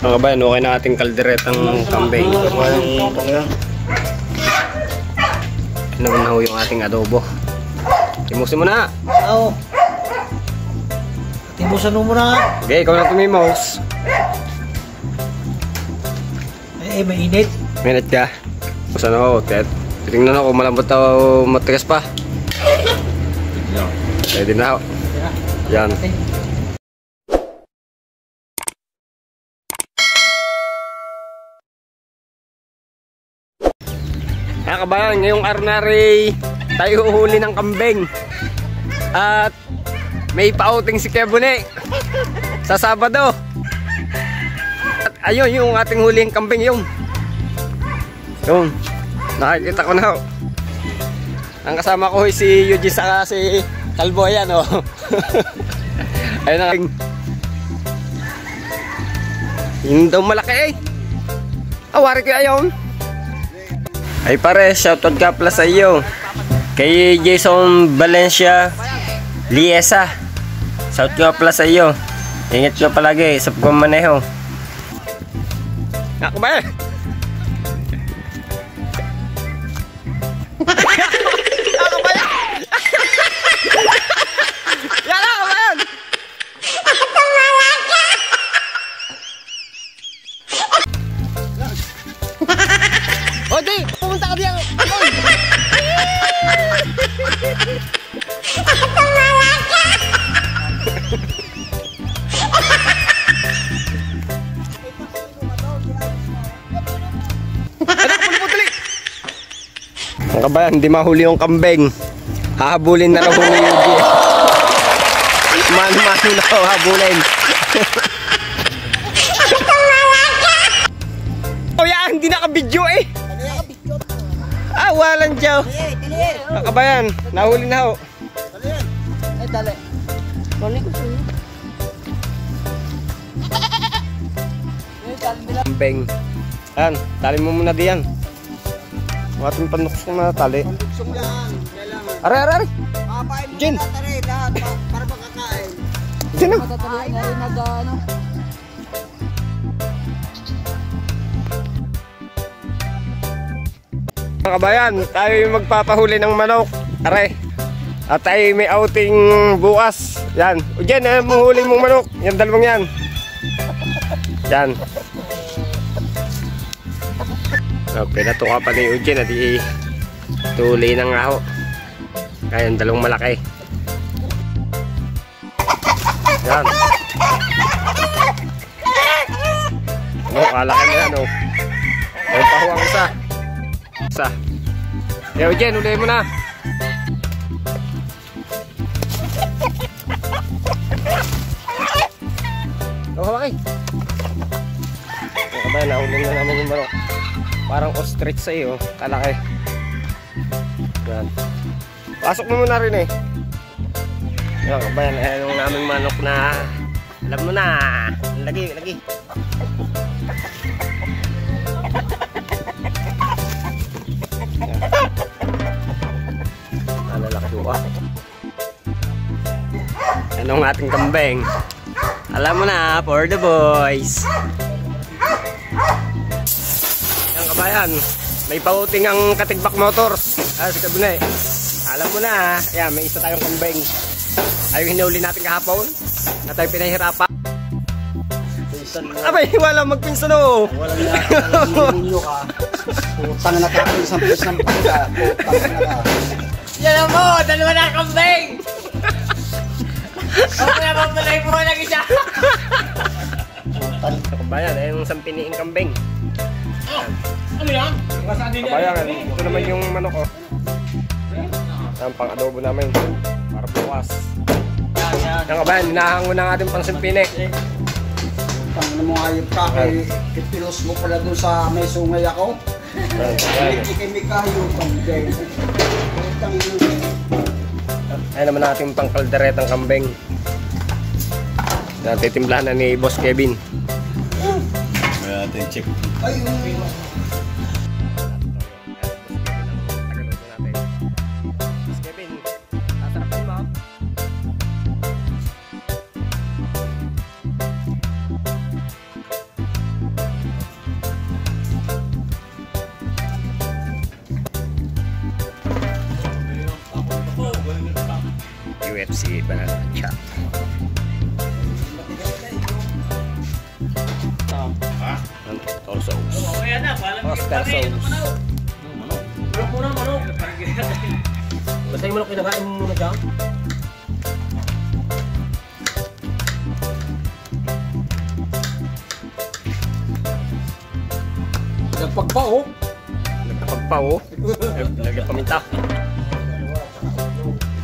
Mga kabayan, okay na ating kalderetang kambing. Ano na ho yung ating adobo. Timusin mo na. Oo. Timusan mo muna. Okay, ikaw na tumimos. Mainit. Minute ka. Basta na ho. Titingnan ako malambot o matigas pa. Pwede na ho. Yan. Mga kabayan, ngayong arnari tayo uhuli ng kambing. At may pa-outing si Kebune sa Sabado. At ayun yung ating huling kambing yung. Yung nakikita ko na ho. Ang kasama ko si Yuji saka si Kalbo, ayan o. Ayun na. Yung daw malaki eh. Awari ko ayun. Ay pare, shoutout ka pala sa iyo. Kay Jason Valencia Liesa. Shoutout ka pala sa iyo. Ingat ka palagi sa pagmamaneho. Ako ba? Ako ba? Yan ako ba yan? O di, pumunta ka diyan. Ang kabayan, hindi mahuli yung kambing. Hahabulin na lang huli yung Yuji. Mano-mano na ako habulin. Oh yan, hindi nakabidyo eh. Ah, walang dyaw. Ang kabayan, nahuli na ho. Ay, dali. Dali ko sa'yo. Kambing. Ayan, tali mo muna diyan. Ating panuksong na tali. Panduksong yan. Kailangan. Aray. Papain mo Jen. na tatari lahat para makakain. Diyan na. Matatari na rin nag-ano. Mga kabayan, tayo yung magpapahuli ng manok. Aray. At tayo may outing bukas. Yan. O dyan, mahuli mong manok. Yan, dalawang yan. Yan. Okay, natuka pa ni Eugene at tuloy ng aho. Kaya yung dalawang malaki. Yan. Ano, kalaki na yan, oh. Ayun pa ho ang isa. Isa. Kaya Eugene, uli mo na. Hawak eh. Yung kabayan, nahuli na namin yung manok. Parang ostrich sa iyo, kalaki. Yan. Pasok mo muna rin eh. Yan, kabayan, ayan yung naming manok na alam mo na. Lagi. Lalaki ko ah. Ano ang ating kambing? Alam mo na, for the boys. Yan kabayan, may pauting ang Katigbak Motors. Si Kabunay. Alam mo na, yan, may isa tayong kambing. Ayun hinuli natin kahapon na tayo pinahirapan. Abay, wala magpinsan o. Walang ninyo ka. Putang na ka. Isang putang na ka. Yan mo, dalawa na kambing! Ako na mamalay mo lang isa. Kabayan, ayun yung sampiniing kambing. Ano yan? Kabayan, ito naman yung manok oh. Ang pang adobo namin para bukas. Yan kabayan, hinahango na ng ating pangsimpinik. Tangin mo ayop ka kay pilos mo pala doon sa may sungay ako. Hindi kami kayo kambing. Ayun naman natin pang kalderetang kambing. Natitimplahan na ni Boss Kevin. Kaya natin check. Ay, Boss Kevin, sasarapan mo. si Banana. Torso. Kaya na, palang Oscar sauce. Manok muna, manok. Basta yung manok kinakain mo muna dyan. Nagpagpa oh. Nagpagpa oh. Lagyan paminta.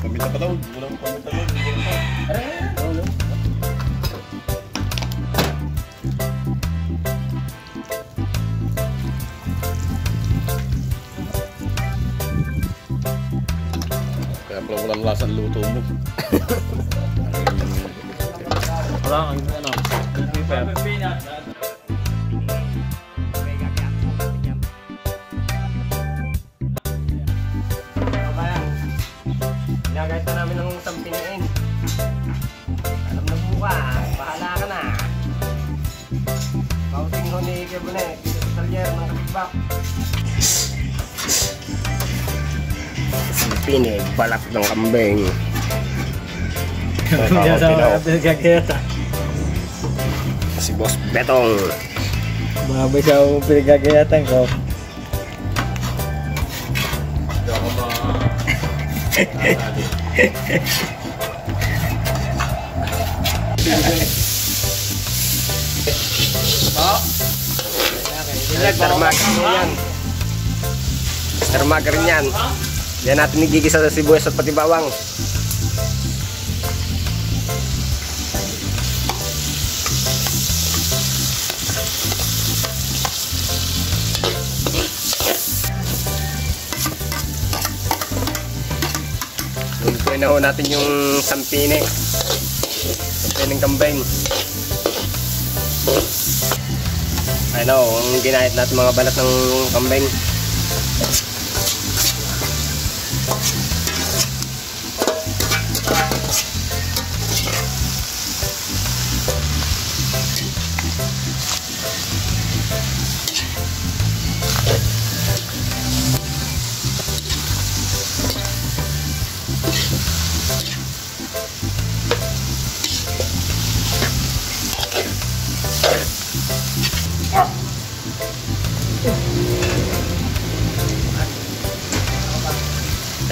Paminta pa daw. Walang paminta daw. Kaya pala walang lasa ang luto mo. Wala, ang ano. Ginagayat na namin ng sampinain. Alam na buka, bahala ka na. Pauting ko ni Kebune, dito sa talyer ng Katigbak. Sampine, balat ng kambing. Hindi sa pinagkakita. Si Boss Betong. Mabay sa pinagkakita ko. Mr. Magar yan. Mr. Magar yan. Yan natin nagigisa sa sibuyas at pati bawang. Lutuin na ho natin yung sampine. Sampine ng kambing. Ano, ang ginahit natin mga balat ng kambing.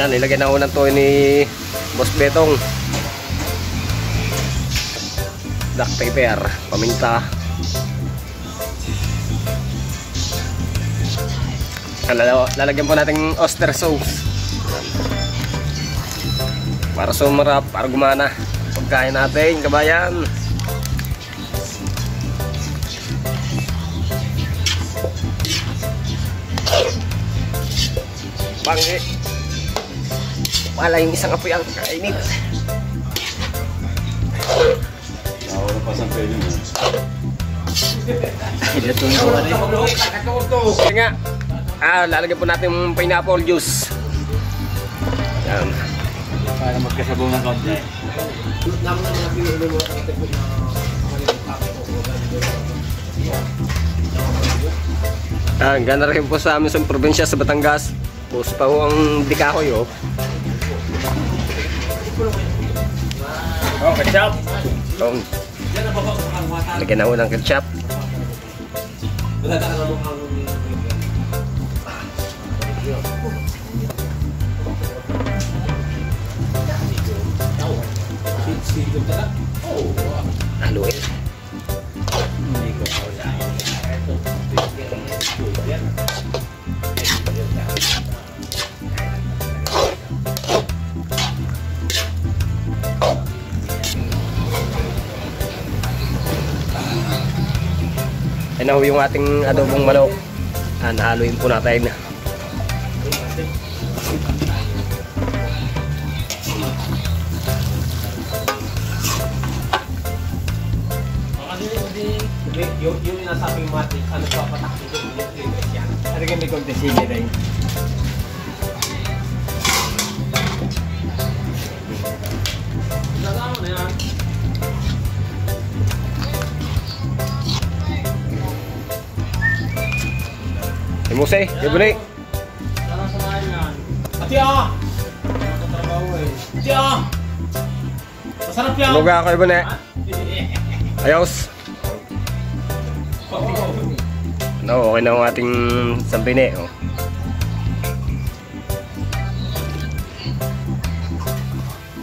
Yan, ilagay na ho ng toy ni Boss Betong. Black pepper, paminta. Lalagyan po natin oyster sauce. Para sumarap, para gumana. Pagkain natin, kabayan. Bangi. Wala yung isang apoy ang kainit. Nawala pa sa pwede mo. Kaya nga, lalagyan po natin yung pineapple juice. Yan. Para magkasabong ng konti. Gana rin po sa amin sa probinsya sa Batangas. Pus pa ho ang dikahoy oh. Oh, ketchup. So, lagyan na ho ng ketchup. Haluin. Ano yung ating adobong manok. Nahaluin po natin. Yung nasabi mo natin, ano pa patakbo yung yan. Ano yung may kontesili rin? Nagamo na yan. Muse, Kebune. Sarang samahan yan. Ati ah! Nakatrabaho eh. Ati ah! Masarap yan. Luga kayo ba na? Ayos. Ano, okay na ang ating sambine. Oh.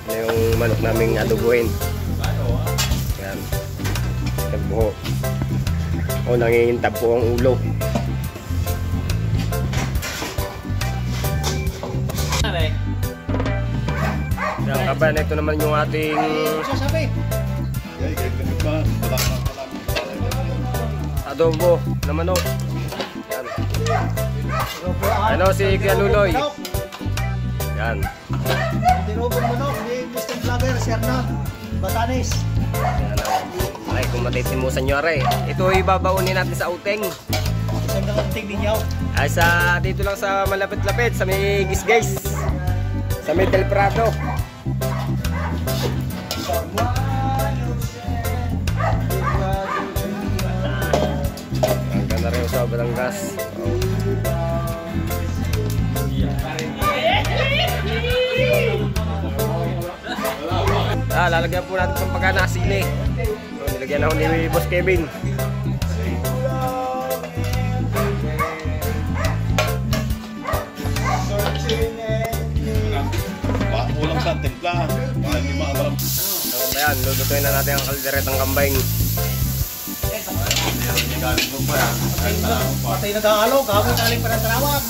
Ano yung manok naming adubuhin. Yan. Tagbuho. O, nangingintab po ang ulo. Yan, kaban, ito naman yung ating adobo na manok. Yan. Ano si Kuya Luloy? Yan. Tinubog manok ni Mr. Vlogger, Sir na Batanes. Yan. Ay, kung matitimusan nyo aray. Ito ibabaunin natin sa uteng. Isang nakanting ninyo. Ay, sa dito lang sa malapit-lapit, sa may Gisgays. Sa may Del Prado. Ang ganda rin sa Batangas. Lalagyan po natin pang pagkanasili. Nilagyan ako ni Boss Kevin. Kulang sa timpla. Para hindi maalam. So, ayan, lulutuin na natin ang kalderetang kambing. Patay nag-aalo, gawin taling pa ng tarawag.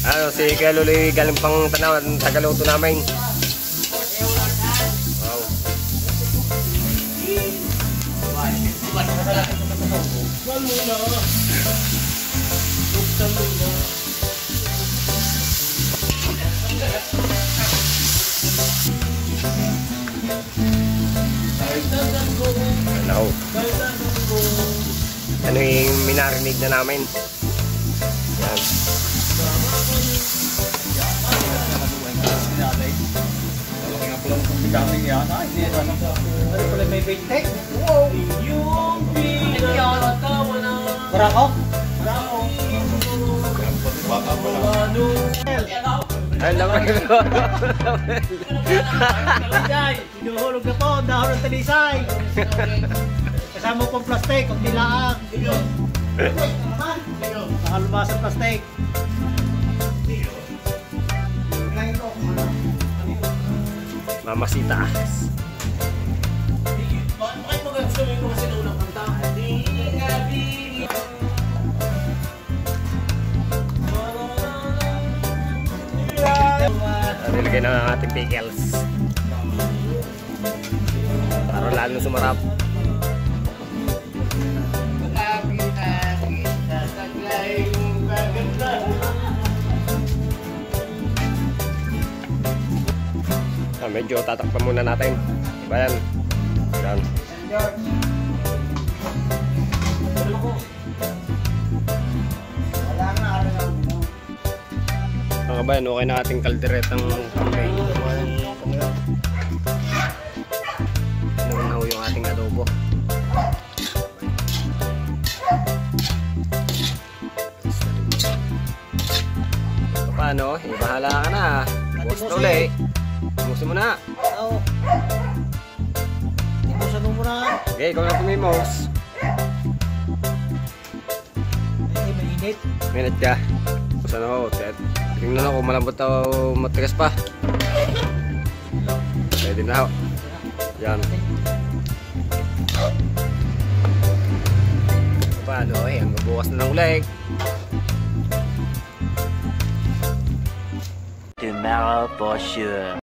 Ano, si Kuya Luloy galing pang Tanawan, tagaluto namin. Wow. Ano? Ano yung minarinig na namin? Yan. Ano pala may bait-tek? Barako? Bata pa lang. Ay, naman ko. Hinuhulog na po, dahon ng talisay. Kasama pong plastic, kung dilaang. Nakalubas ang plastic. Mamasita. Bakit mo gusto mo yung kasi unang kanta? Nilagay na ang ating pickles. Para lalo sumarap. Medyo tatakpan muna natin. Bayan. Yan. Mga kabayan, okay na ating kalderetang kambing. Naman yung ating adobo. Paano? Bahala ka na. Bukas na uli. Bukas mo na. Oo. Timusan mo muna. Okay, ikaw na tumimos. Ay, mainit. Minute ka. Bukas na ako. Tingnan ako, malambot o matigas pa. Pwede na ako. Yan. Paano eh, hanggang bukas na ng ulit. Tomorrow for sure.